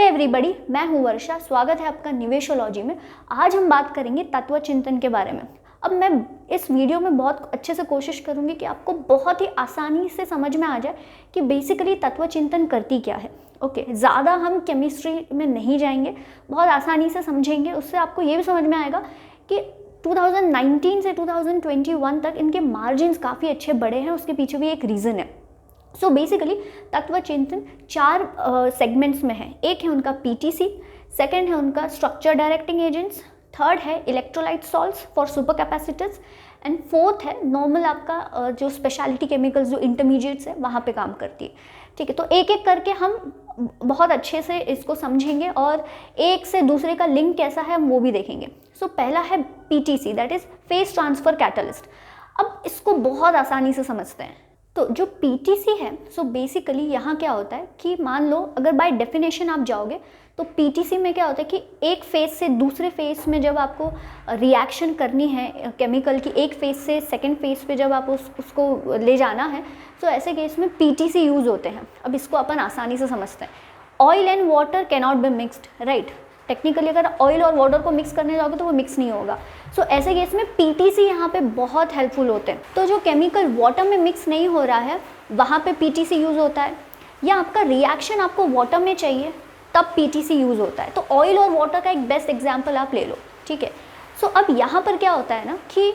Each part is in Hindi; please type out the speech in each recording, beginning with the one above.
हे एवरीबॉडी, मैं हूँ वर्षा। स्वागत है आपका निवेशोलॉजी में। आज हम बात करेंगे तत्व चिंतन के बारे में। अब मैं इस वीडियो में बहुत अच्छे से कोशिश करूँगी कि आपको बहुत ही आसानी से समझ में आ जाए कि बेसिकली तत्व चिंतन करती क्या है। ओके, ज़्यादा हम केमिस्ट्री में नहीं जाएंगे, बहुत आसानी से समझेंगे। उससे आपको ये भी समझ में आएगा कि 2019 से 2021 तक इनके मार्जिन्स काफ़ी अच्छे बढ़े हैं। उसके पीछे भी एक रीज़न है। सो बेसिकली तत्व चिंतन 4 सेगमेंट्स में है। एक है उनका पीटीसी, सेकंड है उनका स्ट्रक्चर डायरेक्टिंग एजेंट्स, थर्ड है electrolyte salts for super capacitors and fourth है नॉर्मल आपका जो स्पेशलिटी केमिकल्स जो इंटरमीडिएट्स है वहाँ पे काम करती है। ठीक है, तो एक एक करके हम बहुत अच्छे से इसको समझेंगे और एक से दूसरे का लिंक कैसा है हम वो भी देखेंगे। सो पहला है PTC, that is phase transfer catalyst. अब इसको बहुत आसानी से समझते हैं। तो जो पीटीसी है, सो बेसिकली यहाँ क्या होता है कि मान लो अगर बाय डेफिनेशन आप जाओगे तो पीटीसी में क्या होता है कि एक फेज से दूसरे फेज में जब आपको रिएक्शन करनी है केमिकल की, एक फेज से सेकंड फेज पे जब आप उसको ले जाना है, तो ऐसे केस में पीटीसी यूज़ होते हैं। अब इसको अपन आसानी से समझते हैं। Oil and water cannot be mixed, right. Technically अगर ऑयल और वाटर को मिक्स करने जाओगे तो वो मिक्स नहीं होगा। सो ऐसे केस में पीटीसी यहाँ पे बहुत हेल्पफुल होते हैं। तो जो केमिकल वाटर में मिक्स नहीं हो रहा है वहाँ पे पीटीसी यूज़ होता है, या आपका रिएक्शन आपको वाटर में चाहिए तब पीटीसी यूज़ होता है। तो ऑयल और वाटर का एक बेस्ट एग्जाम्पल आप ले लो, ठीक है। सो अब यहाँ पर क्या होता है ना कि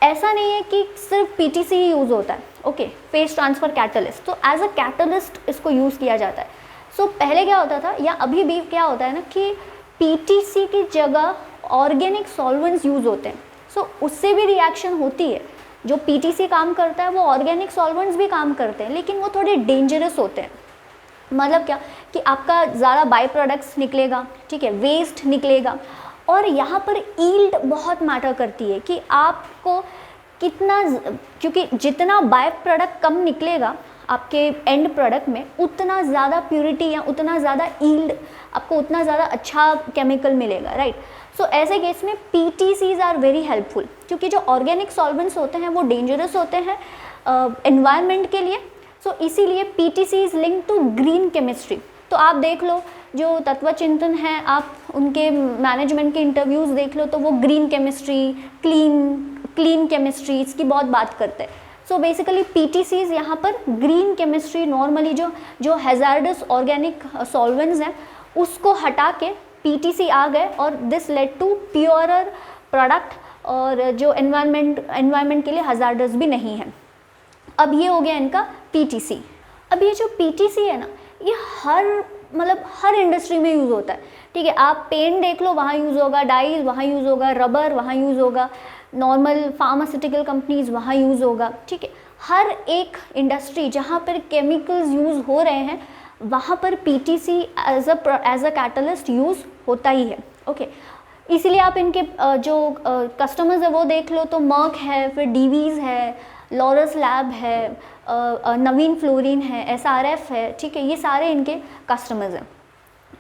ऐसा नहीं है कि सिर्फ पीटीसी ही यूज़ होता है। ओके, फेस ट्रांसफर कैटलिस्ट, तो एज अ कैटलिस्ट इसको यूज़ किया जाता है। सो पहले क्या होता था या अभी भी क्या होता है ना कि पीटीसी की जगह ऑर्गेनिक सॉल्वेंट्स यूज़ होते हैं। सो उससे भी रिएक्शन होती है। जो पीटीसी काम करता है वो ऑर्गेनिक सॉल्वेंट्स भी काम करते हैं, लेकिन वो थोड़े डेंजरस होते हैं। मतलब क्या कि आपका ज़्यादा बाई प्रोडक्ट्स निकलेगा, ठीक है, वेस्ट निकलेगा। और यहाँ पर ईल्ड बहुत मैटर करती है कि आपको कितना, क्योंकि जितना बाई प्रोडक्ट कम निकलेगा आपके एंड प्रोडक्ट में, उतना ज़्यादा प्योरिटी या उतना ज़्यादा ईल्ड, आपको उतना ज़्यादा अच्छा केमिकल मिलेगा, राइट। सो ऐसे केस में पीटीसीज आर वेरी हेल्पफुल, क्योंकि जो ऑर्गेनिक सॉल्वेंट्स होते हैं वो डेंजरस होते हैं एनवायरनमेंट के लिए। सो इसीलिए PTC is link to green chemistry. तो आप देख लो जो तत्व चिंतन है, आप उनके मैनेजमेंट के इंटरव्यूज़ देख लो तो वो ग्रीन केमिस्ट्री, क्लीन केमिस्ट्री इसकी बहुत बात करते हैं। सो बेसिकली पीटीसीज यहाँ पर ग्रीन केमिस्ट्री, नॉर्मली जो हैजार्डस ऑर्गेनिक सॉल्वेंट्स हैं उसको हटा के पीटीसी आ गए और this led to purer product, और जो एनवायरनमेंट के लिए हैजार्डस भी नहीं है। अब ये हो गया इनका पीटीसी। अब ये जो पीटीसी है ना, ये हर इंडस्ट्री में यूज़ होता है, ठीक है। आप पेंट देख लो वहाँ यूज़ होगा, डाइज वहाँ यूज़ होगा, रबर वहाँ यूज़ होगा, नॉर्मल फार्मास्यूटिकल कंपनीज वहाँ यूज़ होगा, ठीक है। हर एक इंडस्ट्री जहाँ पर केमिकल्स यूज़ हो रहे हैं वहाँ पर PTC as a catalyst use होता ही है। ओके, इसीलिए आप इनके जो कस्टमर्स है वो देख लो तो मर्क है, फिर डीवीज़ है, लॉरस लैब है, नवीन फ्लोरिन है, एसआरएफ है, ठीक है। ये सारे इनके कस्टमर्स हैं।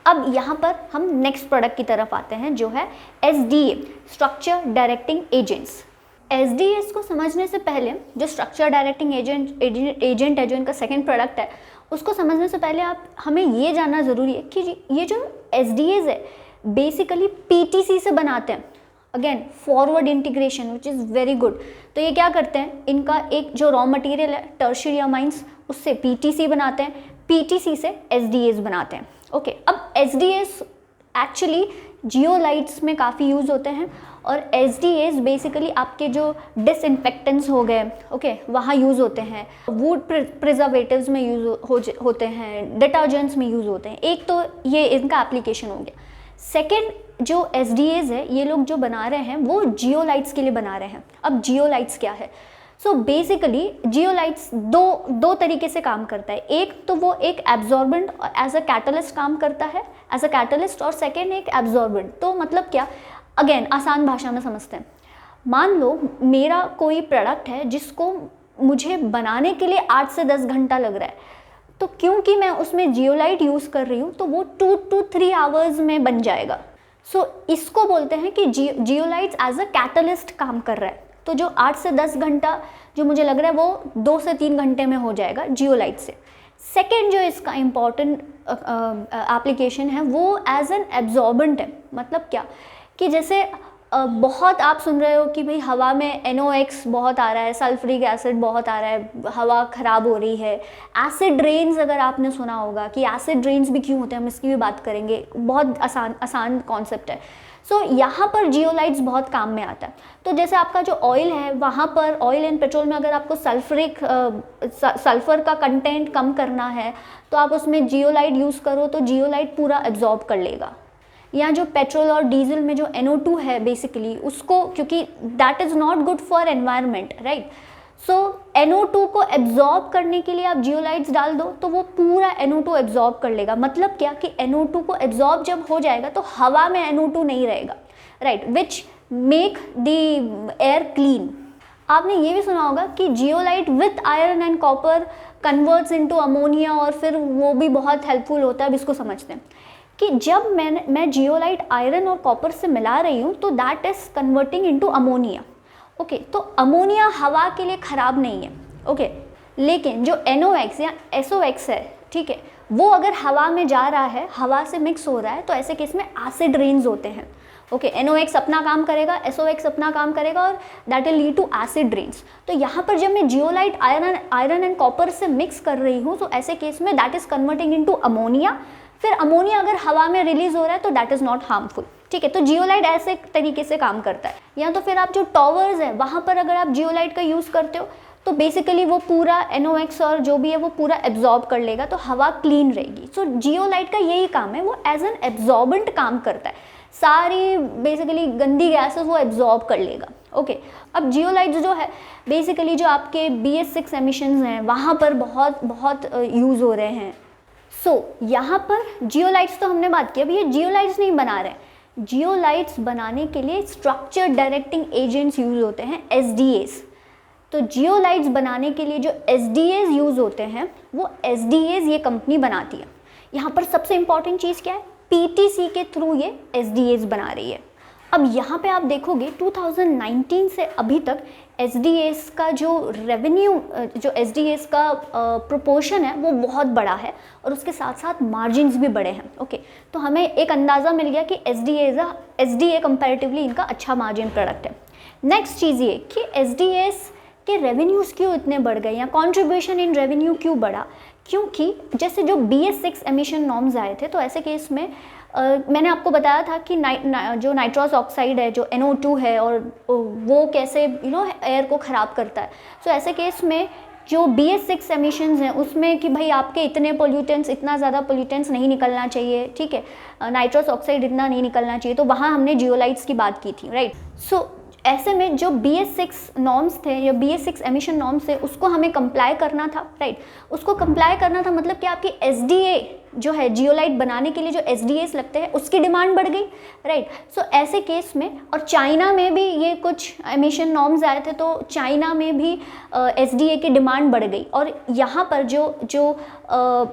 अब यहाँ पर हम नेक्स्ट प्रोडक्ट की तरफ आते हैं जो है SDA, structure directing agents. SDS को समझने से पहले जो स्ट्रक्चर डायरेक्टिंग एजेंट है, जो इनका सेकंड प्रोडक्ट है, उसको समझने से पहले हमें ये जानना ज़रूरी है कि ये जो एसडीएस है बेसिकली पीटीसी से बनाते हैं। Again forward integration which is very good. तो ये क्या करते हैं, इनका एक जो रॉ मटेरियल है टर्शियरी अमाइंस, उससे पीटीसी बनाते हैं, पीटीसी से एसडीएस बनाते हैं। ओके, अब एसडीएस एक्चुअली जियोलाइट्स में काफ़ी यूज़ होते हैं, और एसडीएस बेसिकली आपके जो डिसइंफेक्टेंट्स हो गए, ओके, वहाँ यूज़ होते हैं, वुड प्रिजर्वेटिव्स में यूज़ होते हैं, डिटर्जेंट्स में यूज़ होते हैं। एक तो ये इनका एप्लीकेशन हो गया। सेकेंड, जो एसडीएस है ये लोग जो बना रहे हैं वो जियोलाइट्स के लिए बना रहे हैं। अब जियोलाइट्स क्या है? सो बेसिकली जियोलाइट्स दो तरीके से काम करता है। एक तो वो एक एब्जॉर्बेंट एज अ कैटलिस्ट काम करता है, एज अ कैटलिस्ट, और सेकेंड एक एब्जॉर्बेंट। तो मतलब क्या, अगेन आसान भाषा में समझते हैं। मान लो मेरा कोई प्रोडक्ट है जिसको मुझे बनाने के लिए 8 से 10 घंटा लग रहा है, तो क्योंकि मैं उसमें जियोलाइट यूज़ कर रही हूँ तो वो 2 to 3 आवर्स में बन जाएगा। सो इसको बोलते हैं कि जियोलाइट्स एज अ कैटलिस्ट काम कर रहा है। तो जो 8 से 10 घंटा जो मुझे लग रहा है वो 2 से 3 घंटे में हो जाएगा जियोलाइट से। सेकेंड जो इसका इम्पॉर्टेंट एप्लीकेशन है वो एज एन एब्जॉर्बेंट है। मतलब क्या कि जैसे बहुत आप सुन रहे हो कि भाई हवा में NOx बहुत आ रहा है, सल्फ्यूरिक एसिड बहुत आ रहा है, हवा ख़राब हो रही है। एसिड रेन्स अगर आपने सुना होगा कि एसिड रेन्स भी क्यों होते हैं, हम इसकी भी बात करेंगे, बहुत आसान कॉन्सेप्ट है। सो यहाँ पर जियोलाइट्स बहुत काम में आता है। तो जैसे आपका जो ऑयल है वहाँ पर ऑयल एंड पेट्रोल में अगर आपको सल्फ़र का कंटेंट कम करना है तो आप उसमें जियोलाइट यूज़ करो तो जियोलाइट पूरा एब्जॉर्ब कर लेगा। या जो पेट्रोल और डीजल में जो NO2 है बेसिकली उसको, क्योंकि that is not good for environment, right. So NO2 को एब्जॉर्ब करने के लिए आप जियोलाइट्स डाल दो तो वो पूरा NO2 एब्जॉर्ब कर लेगा। मतलब क्या कि NO2 को एब्जॉर्ब जब हो जाएगा तो हवा में NO2 नहीं रहेगा, right, which make the air clean. आपने ये भी सुना होगा कि zeolite with iron and copper converts into ammonia, और फिर वो भी बहुत हेल्पफुल होता है। अब इसको समझते हैं कि जब मैं जियोलाइट आयरन और कॉपर से मिला रही हूँ तो that is converting into ammonia. Okay, तो अमोनिया हवा के लिए ख़राब नहीं है, ओके, लेकिन जो NOx या SOx है, ठीक है, वो अगर हवा में जा रहा है, हवा से मिक्स हो रहा है, तो ऐसे केस में एसिड रेन्स होते हैं। ओके, NOx अपना काम करेगा, SOx अपना काम करेगा और that will lead to acid rains. तो यहाँ पर जब मैं जियोलाइट आयरन एंड कॉपर से मिक्स कर रही हूँ तो ऐसे केस में that is converting into ammonia. फिर अमोनिया अगर हवा में रिलीज हो रहा है तो दैट इज़ नॉट हार्मफुल, ठीक है। तो जियोलाइट ऐसे तरीके से काम करता है। या तो फिर आप जो टॉवर्स है वहाँ पर अगर आप जियोलाइट का यूज़ करते हो तो बेसिकली वो पूरा NOx और जो भी है वो पूरा एब्जॉर्ब कर लेगा, तो हवा क्लीन रहेगी। सो जियोलाइट का यही काम है, वो एज एन एब्जॉर्बेंट काम करता है, सारी बेसिकली गंदी गैसेस वो एब्जॉर्ब कर लेगा। ओके, अब जियोलाइट्स जो है बेसिकली जो आपके BS6 एमिशंस हैं वहाँ पर बहुत यूज़ हो रहे हैं। यहाँ पर जियोलाइट्स तो हमने बात की, अब ये जियोलाइट्स नहीं बना रहे हैं। जियोलाइट्स बनाने के लिए स्ट्रक्चर डायरेक्टिंग एजेंट्स यूज़ होते हैं, SDAs। तो जियोलाइट्स बनाने के लिए जो SDAs यूज़ होते हैं वो SDAs ये कंपनी बनाती है। यहाँ पर सबसे इंपॉर्टेंट चीज़ क्या है, PTC के थ्रू ये SDAs बना रही है। अब यहाँ पे आप देखोगे 2019 से अभी तक SDAs का जो रेवेन्यू, जो SDAs का प्रोपोर्शन है वो बहुत बड़ा है और उसके साथ साथ मार्जिन्स भी बड़े हैं। ओके, तो हमें एक अंदाज़ा मिल गया कि SDA कंपैरेटिवली इनका अच्छा मार्जिन प्रोडक्ट है। नेक्स्ट चीज़ ये कि SDAs के रेवेन्यूज़ क्यों इतने बढ़ गए या कॉन्ट्रीब्यूशन इन रेवेन्यू क्यों बढ़ा, क्योंकि जैसे जो BS6 एमिशन नॉर्म्स आए थे तो ऐसे केस में मैंने आपको बताया था कि जो नाइट्रस ऑक्साइड है, जो NO2 है, और वो कैसे एयर को ख़राब करता है। सो ऐसे केस में जो BS6 एमिशंस हैं उसमें कि भाई आपके इतने पोल्यूटेंट्स, इतना ज़्यादा पोल्यूटेंट्स नहीं निकलना चाहिए, ठीक है, नाइट्रस ऑक्साइड इतना नहीं निकलना चाहिए, तो वहाँ हमने जियोलाइट्स की बात की थी, राइट। सो ऐसे में जो BS6 नॉर्म्स थे या BS6 एमिशन नॉर्म्स थे उसको हमें कंप्लाई करना था, राइट। उसको कंप्लाई करना था मतलब कि आपकी SDA जो है जियोलाइट बनाने के लिए जो SDAs लगते हैं उसकी डिमांड बढ़ गई, राइट। सो ऐसे केस में, और चाइना में भी ये कुछ एमिशन नॉर्म्स आए थे तो चाइना में भी SDA की डिमांड बढ़ गई। और यहाँ पर जो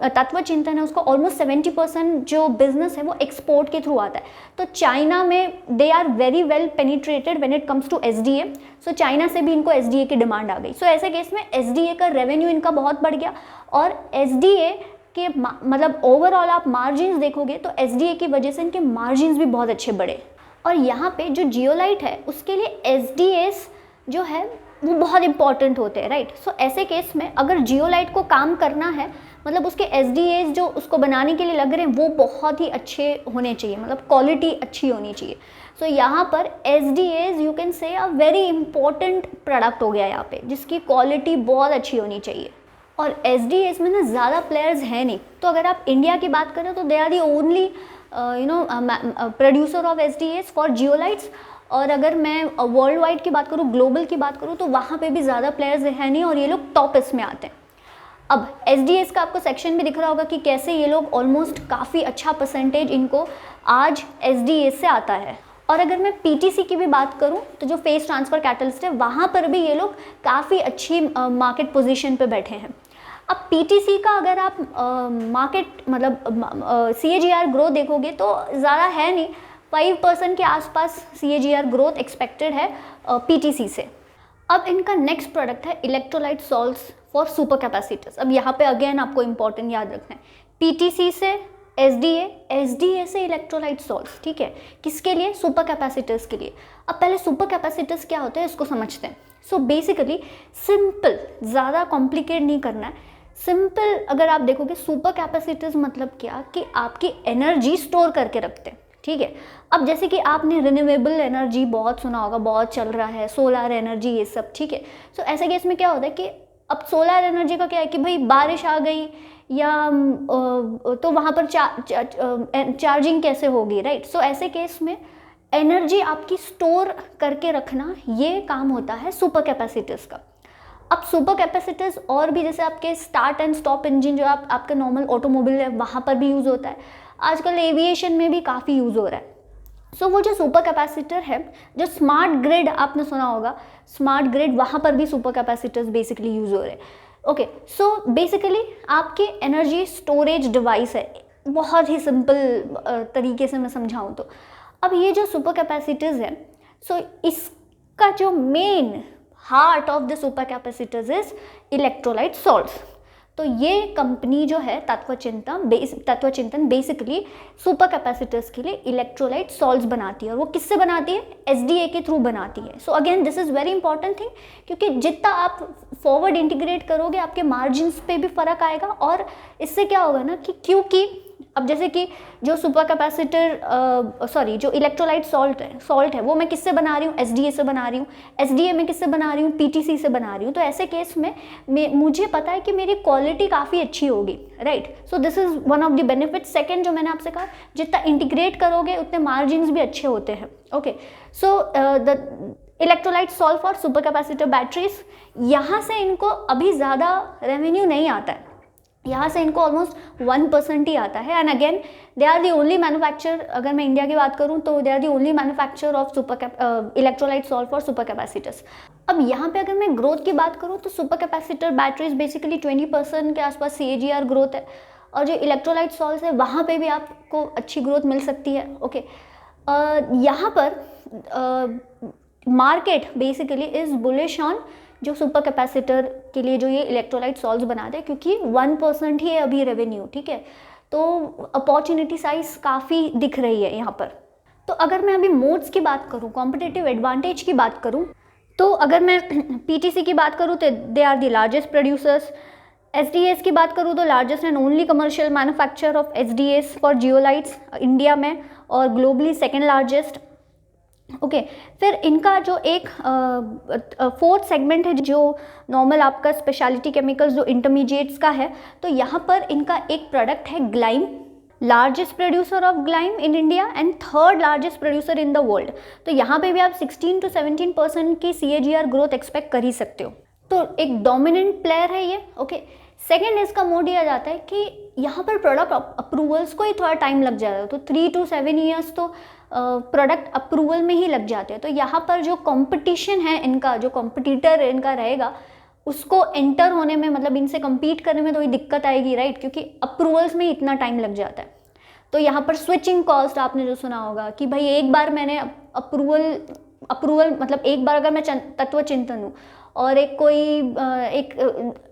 तत्व चिंतन है उसको ऑलमोस्ट 70% जो बिजनेस है वो एक्सपोर्ट के थ्रू आता है। तो चाइना में they are very well penetrated when it comes to SDA। So China से भी इनको SDA की डिमांड आ गई। सो ऐसे केस में SDA का रेवेन्यू इनका बहुत बढ़ गया और SDA के मतलब ओवरऑल आप मार्जिन्स देखोगे तो SDA की वजह से इनके मार्जिन्स भी बहुत अच्छे बढ़े। और यहाँ पे जो जियोलाइट है उसके लिए SDAs जो है वो बहुत इंपॉर्टेंट होते हैं, राइट। सो ऐसे केस में अगर जियोलाइट को काम करना है मतलब उसके SDAs जो उसको बनाने के लिए लग रहे हैं वो बहुत ही अच्छे होने चाहिए, मतलब क्वालिटी अच्छी होनी चाहिए। सो यहाँ पर SDAs you can say a very important product हो गया यहाँ पे, जिसकी क्वालिटी बहुत अच्छी होनी चाहिए। और SDAs में ना ज़्यादा प्लेयर्स हैं नहीं, तो अगर आप इंडिया की बात करें तो they are the only producer of SDAs for zeolites. और अगर मैं वर्ल्ड वाइड की बात करूँ, ग्लोबल की बात करूँ, तो वहाँ पे भी ज़्यादा प्लेयर्स हैं नहीं और ये लोग टॉप इसमें आते हैं। अब SDAs का आपको सेक्शन भी दिख रहा होगा कि कैसे ये लोग ऑलमोस्ट काफ़ी अच्छा परसेंटेज इनको आज SDAs से आता है। और अगर मैं PTC की भी बात करूं तो जो फेस ट्रांसफ़र कैटलिस्ट है वहाँ पर भी ये लोग काफ़ी अच्छी मार्केट पोजीशन पे बैठे हैं। अब PTC का अगर आप मार्केट मतलब CAGR ग्रोथ देखोगे तो ज़्यादा है नहीं, 5% के आसपास CAGR ग्रोथ एक्सपेक्टेड है PTC से। अब इनका नेक्स्ट प्रोडक्ट है electrolyte salts for super capacitors. अब यहाँ पे अगेन आपको इंपॉर्टेंट याद रखना है, पीटीसी से एसडीए, एसडीए से इलेक्ट्रोलाइट सॉल्ट्स, ठीक है, किसके लिए? सुपर कैपेसिटर्स के लिए। अब पहले सुपर कैपेसिटर्स क्या होते हैं इसको समझते हैं। सो बेसिकली सिंपल, ज़्यादा कॉम्प्लिकेट नहीं करना है, सिंपल अगर आप देखोगे सुपर कैपेसिटर्स मतलब क्या कि आपकी एनर्जी स्टोर करके रखते हैं, ठीक है। अब जैसे कि आपने रिन्यूएबल एनर्जी बहुत सुना होगा, बहुत चल रहा है, सोलर एनर्जी, ये सब, ठीक है। सो ऐसे केस में क्या होता है कि अब सोलर एनर्जी का क्या है कि भाई बारिश आ गई या तो वहाँ पर चार्जिंग कैसे होगी, राइट। सो ऐसे केस में एनर्जी आपकी स्टोर करके रखना, ये काम होता है सुपर कैपेसिटर्स का। अब सुपर कैपेसिटर्स और भी, जैसे आपके स्टार्ट एंड स्टॉप इंजन जो आपके नॉर्मल ऑटोमोबाइल है वहाँ पर भी यूज़ होता है, आजकल एविएशन में भी काफ़ी यूज़ हो रहा है। सो वो जो सुपर कैपेसिटर है, जो स्मार्ट ग्रिड आपने सुना होगा, स्मार्ट ग्रिड, वहाँ पर भी सुपर कैपेसिटर्स बेसिकली यूज़ हो रहे हैं। ओके, सो बेसिकली आपकी एनर्जी स्टोरेज डिवाइस है, बहुत ही सिंपल तरीके से मैं समझाऊँ तो। अब ये जो सुपर कैपेसिटर्स है, सो इसका जो main heart of the super capacitors is electrolyte salts. तो ये कंपनी जो है तत्वचिंतन बेसिकली सुपर कैपेसिटर्स के लिए इलेक्ट्रोलाइट सॉल्ट्स बनाती है, और वो किससे बनाती है? एसडीए के थ्रू बनाती है। So again this is very important thing, क्योंकि जितना आप फॉरवर्ड इंटीग्रेट करोगे आपके मार्जिन्स पे भी फर्क आएगा, और इससे क्या होगा ना कि क्योंकि अब जैसे कि जो सुपर कैपेसिटर जो इलेक्ट्रोलाइट सॉल्ट है वो मैं किससे बना रही हूँ? एसडीए से बना रही हूँ। एसडीए में किससे बना रही हूँ? पीटीसी से बना रही हूँ। तो ऐसे केस में मुझे पता है कि मेरी क्वालिटी काफ़ी अच्छी होगी, right. So this is one of the benefit. Second जो मैंने आपसे कहा, जितना इंटीग्रेट करोगे उतने मार्जिन्स भी अच्छे होते हैं। Okay, so the electrolyte salt for super capacitor batteries, यहाँ से इनको अभी ज़्यादा रेवेन्यू नहीं आता है, यहाँ से इनको ऑलमोस्ट 1% ही आता है। And again they are the only manufacture, अगर मैं इंडिया की बात करूँ तो they are the only manufacture of electrolyte salt for super capacitors. अब यहाँ पे अगर मैं ग्रोथ की बात करूँ तो सुपर कैपेसिटर बैटरीज बेसिकली 20% के आसपास CAGR ग्रोथ है, और जो इलेक्ट्रोलाइट सॉल्ट है वहाँ पे भी आपको अच्छी ग्रोथ मिल सकती है। ओके, यहाँ पर market basically is bullish on जो सुपर कैपेसिटर के लिए जो ये इलेक्ट्रोलाइट सॉल्ट्स बनाते हैं, क्योंकि 1% ही है अभी रेवेन्यू, ठीक है। तो अपॉर्चुनिटी साइज काफ़ी दिख रही है यहाँ पर। तो अगर मैं अभी मोड्स की बात करूँ, कॉम्पिटिटिव एडवांटेज की बात करूँ, तो अगर मैं पीटीसी की बात करूँ तो they are the largest producers. SDS की बात करूँ तो largest and only commercial manufacture of SDS for zeolites India में, और ग्लोबली सेकेंड लार्जेस्ट। ओके, फिर इनका जो एक फोर्थ सेगमेंट है जो नॉर्मल आपका स्पेशलिटी केमिकल्स जो इंटरमीडिएट्स का है, तो यहाँ पर इनका एक प्रोडक्ट है glyme, largest producer of glyme in India and third largest producer in the world. तो यहाँ पे भी आप 16 to 17% की CAGR ग्रोथ एक्सपेक्ट कर ही सकते हो। तो एक डोमिनेंट प्लेयर है ये। ओके, सेकेंड इसका मोड दिया जाता है कि यहाँ पर प्रोडक्ट अप्रूवल्स को ही थोड़ा टाइम लग जाता है, तो 3 to 7 ईयर्स तो प्रोडक्ट अप्रूवल में ही लग जाते हैं। तो यहाँ पर जो कंपटीशन है इनका, जो कंपटीटर इनका रहेगा, उसको एंटर होने में, मतलब इनसे कम्पीट करने में थोड़ी दिक्कत आएगी, राइट, क्योंकि अप्रूवल्स में इतना टाइम लग जाता है। तो यहाँ पर स्विचिंग कॉस्ट आपने जो सुना होगा कि भाई एक बार मैंने अप्रूवल मतलब एक बार अगर मैं तत्वचिंतन हूँ और एक कोई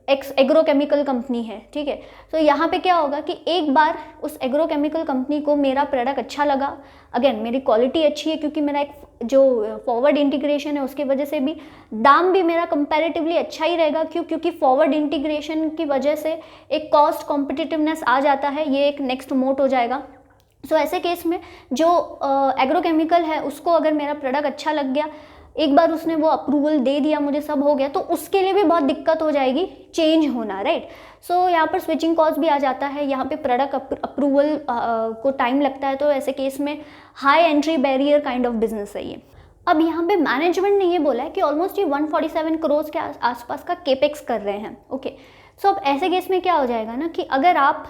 एक एग्रोकेमिकल कंपनी है, ठीक है, तो यहाँ पे क्या होगा कि एक बार उस एग्रोकेमिकल कंपनी को मेरा प्रोडक्ट अच्छा लगा, अगेन मेरी क्वालिटी अच्छी है, क्योंकि मेरा एक जो फॉरवर्ड इंटीग्रेशन है उसकी वजह से भी दाम भी मेरा कंपैरेटिवली अच्छा ही रहेगा। क्योंकि फॉरवर्ड इंटीग्रेशन की वजह से एक कॉस्ट कॉम्पिटिटिवनेस आ जाता है, ये एक नेक्स्ट मोड हो जाएगा। सो ऐसे केस में जो एग्रोकेमिकल है उसको अगर मेरा प्रोडक्ट अच्छा लग गया, एक बार उसने वो अप्रूवल दे दिया, मुझे सब हो गया, तो उसके लिए भी बहुत दिक्कत हो जाएगी चेंज होना, राइट। सो यहाँ पर स्विचिंग कॉस्ट भी आ जाता है, यहाँ पे प्रोडक्ट अप्रूवल को टाइम लगता है, तो ऐसे केस में high entry barrier kind of business है ये। अब यहाँ पे मैनेजमेंट ने ये बोला है कि ऑलमोस्ट ये 147 करोड़ के आसपास का केपेक्स कर रहे हैं। ओके, सो अब ऐसे केस में क्या हो जाएगा ना कि अगर आप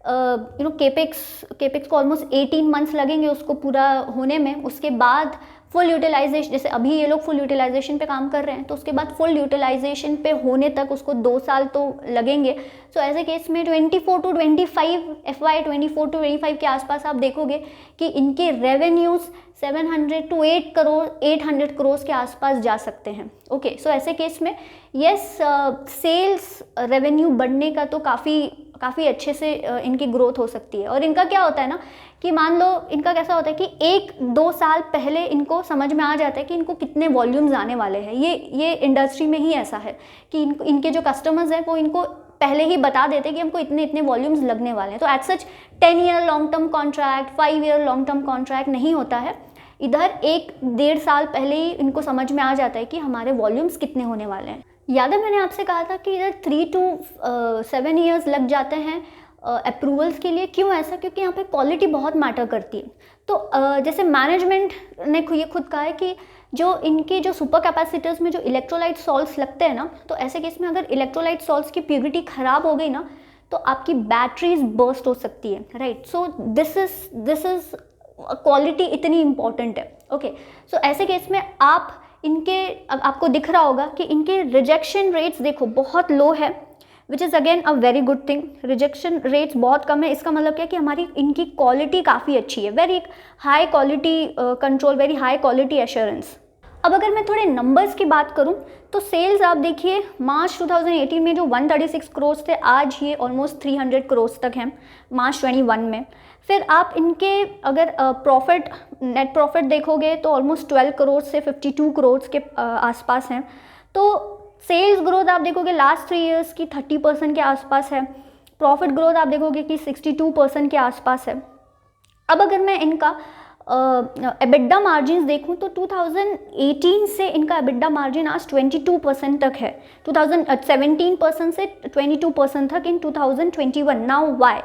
केपेक्स को ऑलमोस्ट 18 मंथ्स लगेंगे उसको पूरा होने में, उसके बाद फुल यूटिलाइजेशन, जैसे अभी ये लोग फुल यूटिलाइजेशन पे काम कर रहे हैं, तो उसके बाद फुल यूटिलाइजेशन पे होने तक उसको 2 साल तो लगेंगे। सो ऐसे केस में 24 टू 25 FY 24 टू 25 के आसपास आप देखोगे कि इनके रेवेन्यूज़ 700 टू 800 करोड़ के आसपास जा सकते हैं। ओके, सो ऐसे केस में यस, सेल्स रेवेन्यू बढ़ने का तो काफ़ी अच्छे से इनकी ग्रोथ हो सकती है। और इनका क्या होता है ना कि मान लो इनका कैसा होता है कि 1-2 साल पहले इनको समझ में आ जाता है कि इनको कितने वॉल्यूम्स आने वाले हैं। ये इंडस्ट्री में ही ऐसा है कि इनके जो कस्टमर्स हैं वो इनको पहले ही बता देते हैं कि हमको इतने इतने वॉल्यूम्स लगने वाले हैं। तो at such 10 year long term contract, 5 year long term contract नहीं होता है। इधर 1-1.5 साल पहले ही इनको समझ में आ जाता है कि हमारे वॉल्यूम्स कितने होने वाले हैं। याद है मैंने आपसे कहा था कि इधर 3 to 7 ईयर्स लग जाते हैं अप्रूवल्स के लिए। क्यों ऐसा? क्योंकि यहाँ पे क्वालिटी बहुत मैटर करती है। तो जैसे मैनेजमेंट ने ये खुद कहा है कि जो सुपर कैपेसिटर्स में जो इलेक्ट्रोलाइट सॉल्ट्स लगते हैं ना, तो ऐसे केस में अगर इलेक्ट्रोलाइट सॉल्ट्स की प्योरिटी ख़राब हो गई ना, तो आपकी बैटरीज बर्स्ट हो सकती है, right. So this is quality इतनी इंपॉर्टेंट है। ओके, सो ऐसे केस में अब आपको दिख रहा होगा कि इनके रिजेक्शन रेट्स देखो बहुत लो है, which is again a very good thing. Rejection rates बहुत कम है, इसका मतलब क्या है कि इनकी क्वालिटी काफ़ी अच्छी है, very high quality control, very high quality assurance. अब अगर मैं थोड़े नंबर्स की बात करूं तो सेल्स आप देखिए मार्च 2018 में जो 136 करोड़ थे, आज ये ऑलमोस्ट 300 करोड़ तक हैं मार्च 21 में। फिर आप इनके अगर नेट प्रॉफिट देखोगे तो ऑलमोस्ट 12 करोड़ से 52 करोड़ के आसपास हैं। तो सेल्स ग्रोथ आप देखोगे लास्ट 3 ईयर्स की 30% के आसपास है। प्रॉफिट ग्रोथ आप देखोगे कि 62% के आसपास है। अब अगर मैं इनका एबिडा मार्जिन देखूं तो 2018 से इनका एबिडा मार्जिन आज 22% तक है। 17% से 22% तक इन 2021। Now why?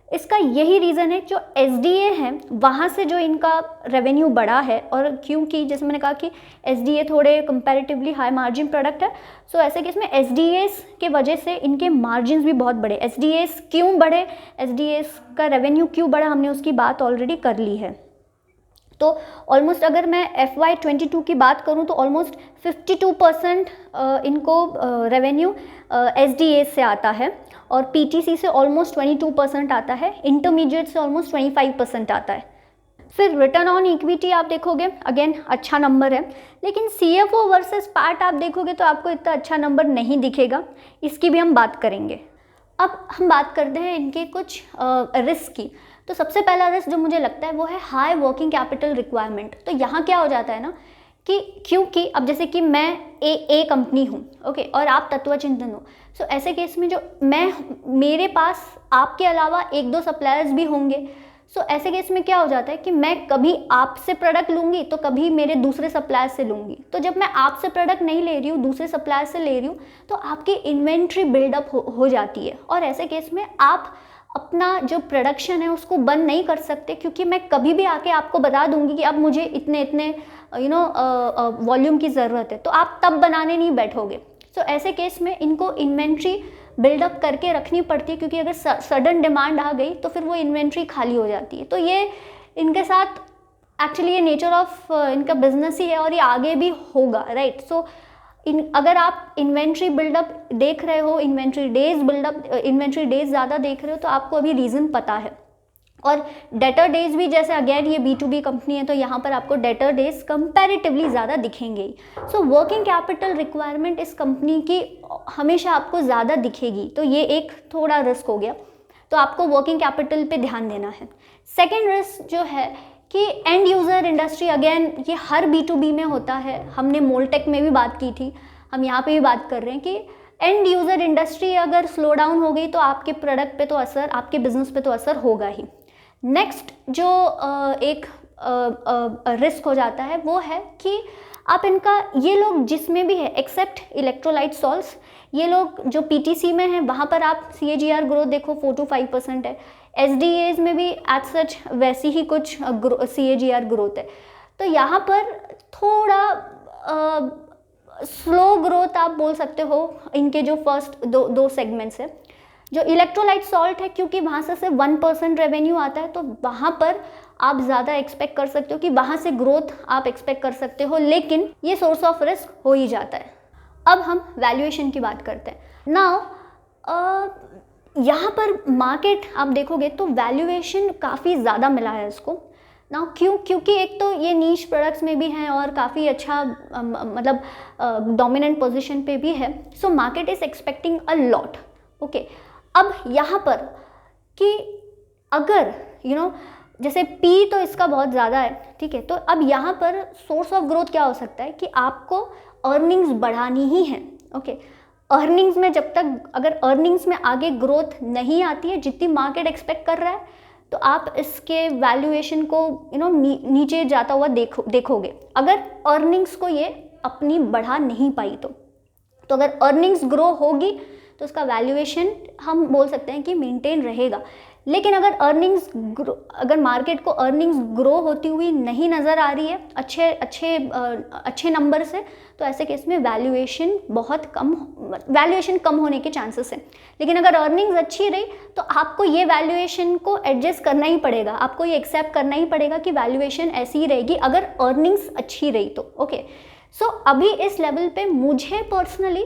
इसका यही रीज़न है, जो SDA है वहाँ से जो इनका रेवेन्यू बढ़ा है। और क्योंकि जैसे मैंने कहा कि SDA थोड़े कंपैरेटिवली हाई मार्जिन प्रोडक्ट है, सो ऐसे केस में SDAs के वजह से इनके मार्जिन्स भी बहुत बढ़े। SDAs क्यों बढ़े, SDAs का रेवेन्यू क्यों बढ़ा, हमने उसकी बात ऑलरेडी कर ली है। तो ऑलमोस्ट अगर मैं FY 22 की बात करूं तो ऑलमोस्ट 52% इनको रेवेन्यू SDA से आता है, और PTC से ऑलमोस्ट 22% आता है, इंटरमीडिएट से ऑलमोस्ट 25% आता है। फिर रिटर्न ऑन इक्विटी आप देखोगे अगेन अच्छा नंबर है, लेकिन CFO वर्सेस पैट आप देखोगे तो आपको इतना अच्छा नंबर नहीं दिखेगा। इसकी भी हम बात करेंगे। अब हम बात करते हैं इनके कुछ रिस्क की। तो सबसे पहला रिस्क जो मुझे लगता है वो है हाई वर्किंग कैपिटल रिक्वायरमेंट। तो यहाँ क्या हो जाता है ना कि क्योंकि अब जैसे कि मैं ए कंपनी हूँ, ओके, और आप तत्वचिंतन हो, सो ऐसे केस में जो मेरे पास आपके अलावा 1-2 सप्लायर्स भी होंगे। सो ऐसे केस में क्या हो जाता है कि मैं कभी आपसे प्रोडक्ट लूँगी तो कभी मेरे दूसरे सप्लायर से लूँगी। तो जब मैं आपसे प्रोडक्ट नहीं ले रही हूँ, दूसरे सप्लायर से ले रही हूँ, तो आपकी इन्वेंट्री बिल्डअप हो जाती है। और ऐसे केस में आप अपना जो प्रोडक्शन है उसको बंद नहीं कर सकते, क्योंकि मैं कभी भी आके आपको बता दूंगी कि अब मुझे इतने वॉल्यूम की ज़रूरत है, तो आप तब बनाने नहीं बैठोगे। सो ऐसे केस में इनको इन्वेंट्री बिल्डअप करके रखनी पड़ती है, क्योंकि अगर सडन डिमांड आ गई तो फिर वो इन्वेंट्री खाली हो जाती है। तो ये इनके साथ एक्चुअली ये नेचर ऑफ इनका बिजनेस ही है, और ये आगे भी होगा, राइट। सो अगर आप इन्वेंट्री बिल्डअप देख रहे हो, इन्वेंट्री डेज ज़्यादा देख रहे हो, तो आपको अभी रीज़न पता है। और डेटर डेज भी, जैसे अगेन ये B2B कंपनी है तो यहाँ पर आपको डेटर डेज कंपैरेटिवली ज़्यादा दिखेंगे ही। सो वर्किंग कैपिटल रिक्वायरमेंट इस कंपनी की हमेशा आपको ज़्यादा दिखेगी, तो ये एक थोड़ा रिस्क हो गया। तो आपको वर्किंग कैपिटल पे ध्यान देना है। सेकेंड रिस्क जो है कि एंड यूज़र इंडस्ट्री, अगेन ये हर B2B में होता है। हमने मोल्टेक में भी बात की थी, हम यहाँ पे भी बात कर रहे हैं कि एंड यूज़र इंडस्ट्री अगर स्लो डाउन हो गई तो आपके प्रोडक्ट पे तो असर, आपके बिजनेस पे तो असर होगा ही। नेक्स्ट जो एक रिस्क हो जाता है वो है कि आप इनका, ये लोग जिसमें भी है एक्सेप्ट इलेक्ट्रोलाइट सॉल्ट्स, ये लोग जो PTC में है वहाँ पर आप CAGR ग्रोथ देखो 4 to 5% है। SDAs में भी एज सच वैसी ही कुछ CAGR ग्रोथ है। तो यहाँ पर थोड़ा स्लो ग्रोथ आप बोल सकते हो इनके जो फर्स्ट दो सेगमेंट्स है। जो इलेक्ट्रोलाइट सॉल्ट है, क्योंकि वहाँ से सिर्फ 1% रेवेन्यू आता है, तो वहाँ पर आप ज़्यादा एक्सपेक्ट कर सकते हो कि वहाँ से ग्रोथ आप एक्सपेक्ट कर सकते हो, लेकिन ये सोर्स ऑफ रिस्क हो ही जाता है। अब हम वैल्यूएशन की बात करते हैं। नाउ यहाँ पर मार्केट आप देखोगे तो वैल्यूएशन काफ़ी ज़्यादा मिला है इसको। नाउ क्यों? क्योंकि एक तो ये नीश प्रोडक्ट्स में भी हैं और काफ़ी अच्छा मतलब डोमिनेंट पोजीशन पे भी है, so market is expecting a lot. Okay, अब यहाँ पर कि अगर जैसे पी तो इसका बहुत ज़्यादा है, ठीक है, तो अब यहाँ पर सोर्स ऑफ ग्रोथ क्या हो सकता है कि आपको अर्निंग्स बढ़ानी ही है। ओके, अर्निंग्स में जब तक अगर अर्निंग्स में आगे ग्रोथ नहीं आती है जितनी मार्केट एक्सपेक्ट कर रहा है, तो आप इसके वैल्यूएशन को नीचे जाता हुआ देखोगे। अगर अर्निंग्स को ये अपनी बढ़ा नहीं पाई तो अगर अर्निंग्स ग्रो होगी तो उसका वैल्यूएशन हम बोल सकते हैं कि मेंटेन रहेगा। लेकिन अगर अगर मार्केट को अर्निंग्स ग्रो होती हुई नहीं नज़र आ रही है अच्छे नंबर से, तो ऐसे केस में वैल्यूएशन कम होने के चांसेस हैं। लेकिन अगर अर्निंग्स अच्छी रही तो आपको ये वैल्यूएशन को एडजस्ट करना ही पड़ेगा, आपको ये एक्सेप्ट करना ही पड़ेगा कि वैल्यूएशन ऐसी ही रहेगी अगर अर्निंग्स अच्छी रही तो। ओके, सो अभी इस लेवल पे मुझे पर्सनली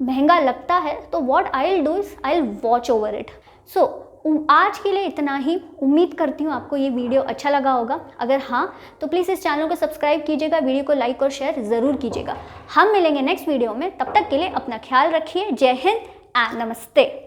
महंगा लगता है, तो what I will do is I will watch over it. So आज के लिए इतना ही। उम्मीद करती हूँ आपको ये वीडियो अच्छा लगा होगा। अगर हाँ तो प्लीज़ इस चैनल को सब्सक्राइब कीजिएगा, वीडियो को लाइक और शेयर ज़रूर कीजिएगा। हम मिलेंगे नेक्स्ट वीडियो में, तब तक के लिए अपना ख्याल रखिए। जय हिंद एंड नमस्ते।